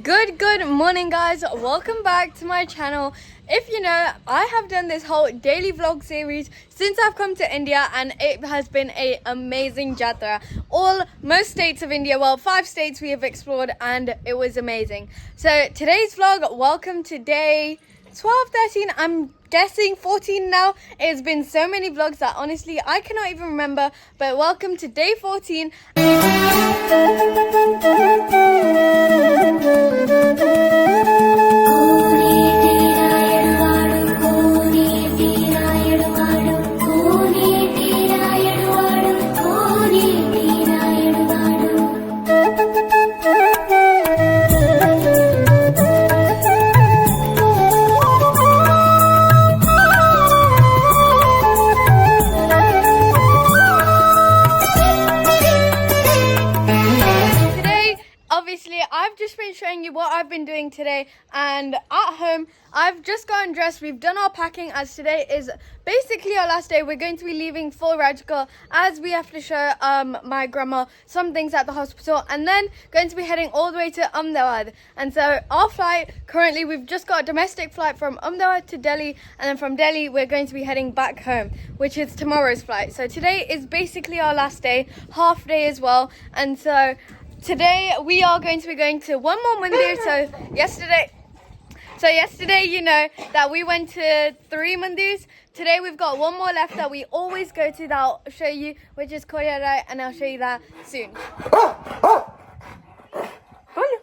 Good morning, guys. Welcome back to my channel. If you know, I have done this whole daily vlog series since I've come to India, and it has been an amazing Yatra. Most states of India, well, 5 states we have explored, and it was amazing. So today's vlog, welcome to day 12, 13, I'm guessing 14 now. It has been so many vlogs that honestly I cannot even remember, but welcome to day 14. I've just been showing you what I've been doing today, and at home I've just gotten dressed. We've done our packing as today is basically our last day. We're going to be leaving for Rajkot as we have to show my grandma some things at the hospital, and then going to be heading all the way to Ahmedabad. And so our flight, currently we've just got a domestic flight from Ahmedabad to Delhi, and then from Delhi we're going to be heading back home, which is tomorrow's flight. So today is basically our last day, half day as well. And so today we are going to be going to one more mandir. So yesterday, you know that we went to 3 mandirs. Today we've got one more left that we always go to that I'll show you, which is GUJARAT, and I'll show you that soon.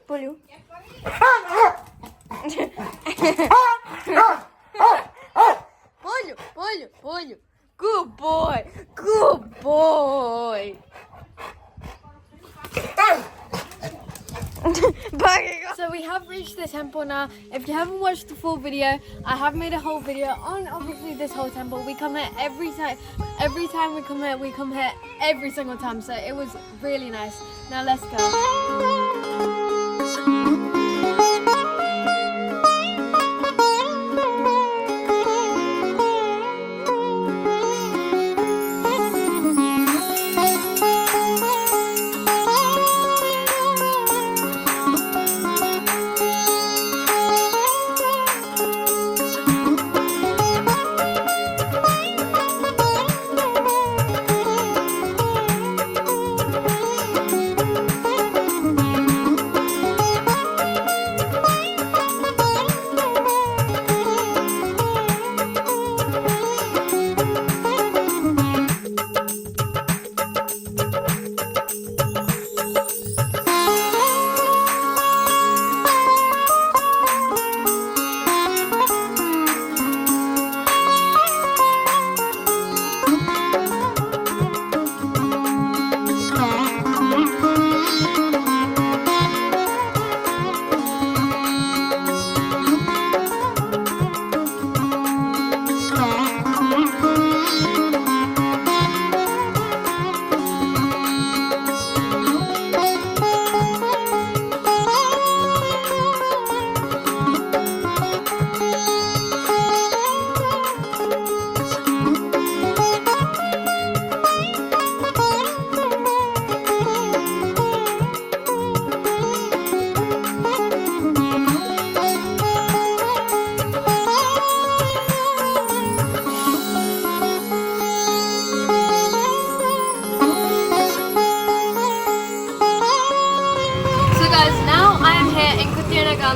Bolu. Bolu. Good boy. So we have reached the temple now. If you haven't watched the full video, I have made a whole video on obviously this whole temple. We come here every time we come here every single time. So it was really nice. Now let's go.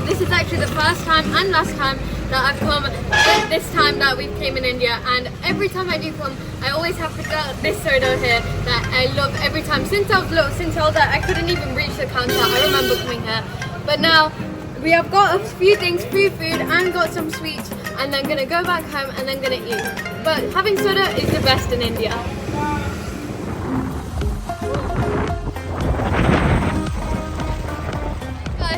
This is actually the first time and last time that I've come this time that we've came in India, and every time I do come I always have to get this soda here that I love every time. Since I was little, since I was there, I couldn't even reach the counter. I remember coming here, but now we have got a few things, free food, and got some sweets, and then gonna go back home and then gonna eat. But having soda is the best in India.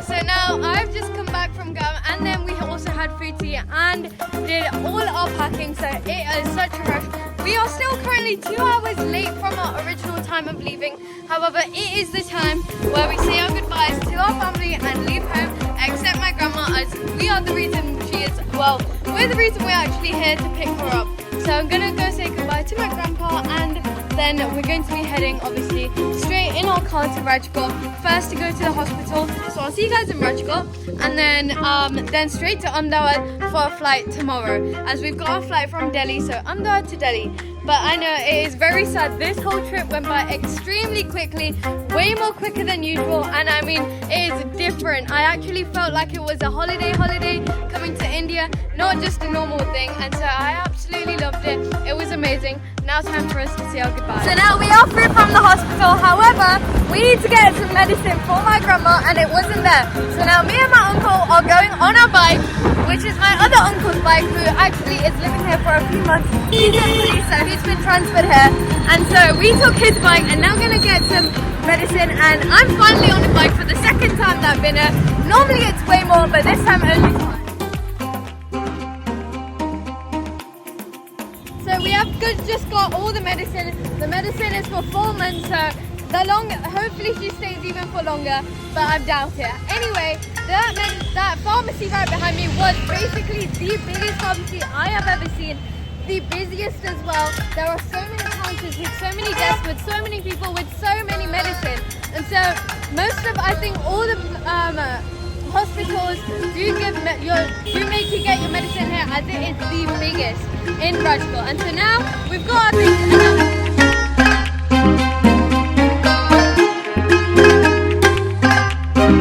So now I've just come back from Gam, and then we also had food tea and did all our packing, so it is such a rush. We are still currently 2 hours late from our original time of leaving. However, it is the time where we say our goodbyes to our family and leave home, except my grandma, as we are the reason she is, well, we're the reason we're actually here to pick her up. So I'm gonna go say goodbye to my grandpa, and then we're going to be heading obviously straight in our car to Rajkot, first to go to the hospital. So I'll see you guys in Rajkot, and then straight to Ahmedabad for a flight tomorrow, as we've got a flight from Delhi, so Ahmedabad to Delhi. But I know it is very sad. This whole trip went by extremely quickly, way more quicker than usual, and I mean, it is different. I actually felt like it was a holiday coming to India, not just a normal thing, and so I absolutely loved it. It was amazing. Now time for us to say our goodbye. So now we are free from the hospital, however, we need to get some medicine for my grandma, and it wasn't there. So now me and my uncle are going on our bike, which is my other uncle's bike, who actually is living here for a few months. He's in police, so he's been transferred here, and so we took his bike and now gonna get some medicine, and I'm finally on the bike for the second time that I've been here. Normally it's way more, but this time only twice. So we have just got all the medicine. The medicine is for 4 months, so hopefully she stays even for longer, but I doubt it. Anyway, that pharmacy right behind me was basically the biggest pharmacy I have ever seen. The busiest as well. There are so many counters with so many desks, with so many people, with so many medicine. And so I think all the hospitals do make you get your medicine here, as it is the biggest in Rajkot. And so now we've got our things.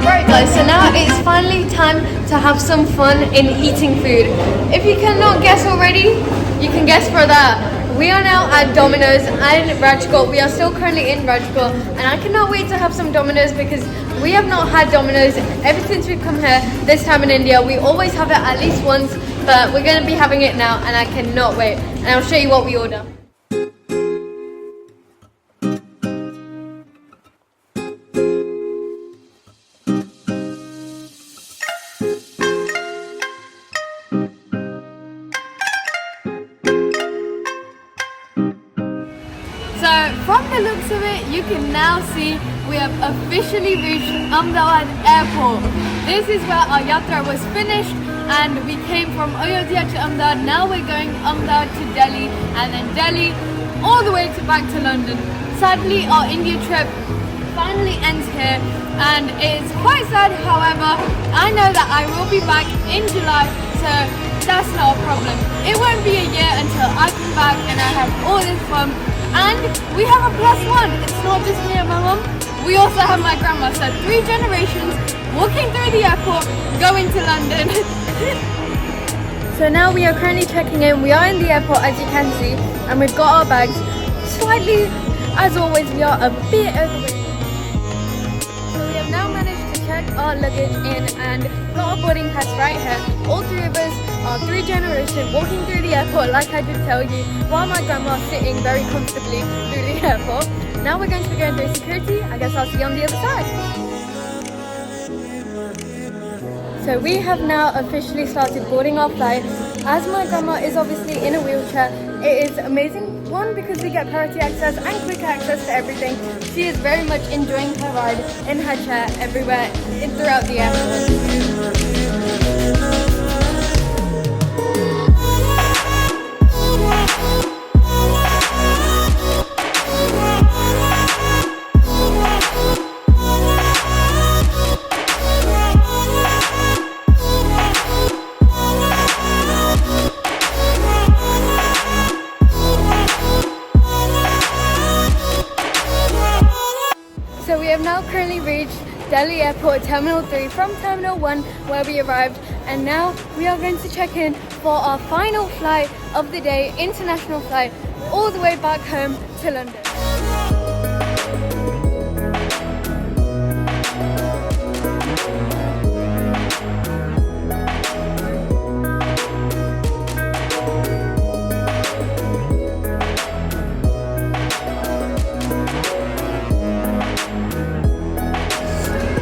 Right guys, so now it's finally time to have some fun in eating food. If you cannot guess already, you can guess for that. We are now at Domino's in Rajkot. We are still currently in Rajkot, and I cannot wait to have some Domino's because we have not had Domino's ever since we've come here this time in India. We always have it at least once, but we're going to be having it now, and I cannot wait. And I'll show you what we order. So from the looks of it, you can now see we have officially reached Ahmedabad airport. This is where our Yatra was finished, and we came from Ayodhya to Ahmedabad. Now we're going Ahmedabad to Delhi, and then Delhi all the way back to London. Sadly, our India trip finally ends here, and it's quite sad. However, I know that I will be back in July, so that's not a problem. It won't be a year until I come back and I have all this fun. And we have a +1. It's not just me and my mum. We also have my grandma. So 3 generations walking through the airport, going to London. So now we are currently checking in. We are in the airport, as you can see, and we've got our bags. Slightly, as always, we are a bit overweight. So we have now managed to check our luggage in and got our boarding pass right here. All 3 of us are 3 generations walking through the airport, like I did tell you, while my grandma is sitting very comfortably through the airport. Now we're going to be going through security. I guess I'll see you on the other side. So we have now officially started boarding our flight. As my grandma is obviously in a wheelchair, it is amazing. One, because we get priority access and quick access to everything. She is very much enjoying her ride in her chair everywhere throughout the airport. So we have now currently reached Delhi Airport Terminal 3 from Terminal 1 where we arrived, and now we are going to check in for our final flight of the day, international flight, all the way back home to London.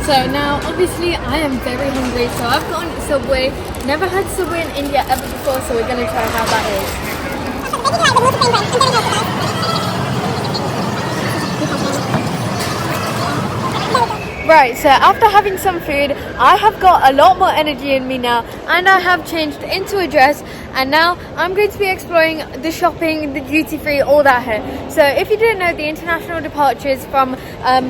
So now, obviously, I am very hungry, so I've gone to Subway. Never had Subway in India ever before, so we're going to try how that is. Right, so after having some food, I have got a lot more energy in me now, and I have changed into a dress, and now I'm going to be exploring the shopping, the duty free, all that here. So if you didn't know, the international departures from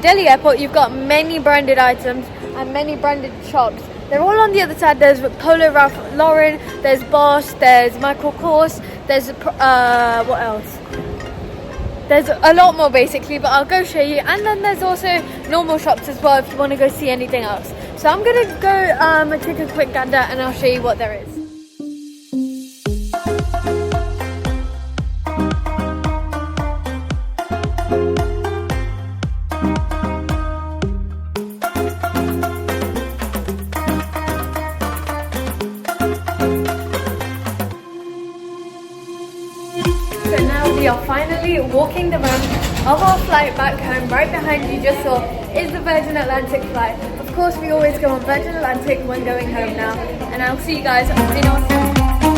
Delhi airport, you've got many branded items and many branded shops. They're all on the other side. There's Polo Ralph Lauren, there's Boss, there's Michael Kors, there's what else? There's a lot more basically, but I'll go show you. And then there's also normal shops as well if you want to go see anything else. So I'm going to go take a quick gander and I'll show you what there is. So now we are finally walking the ramp of our flight back home. Right behind you just saw is the Virgin Atlantic flight. Of course we always go on Virgin Atlantic when going home now, and I'll see you guys in our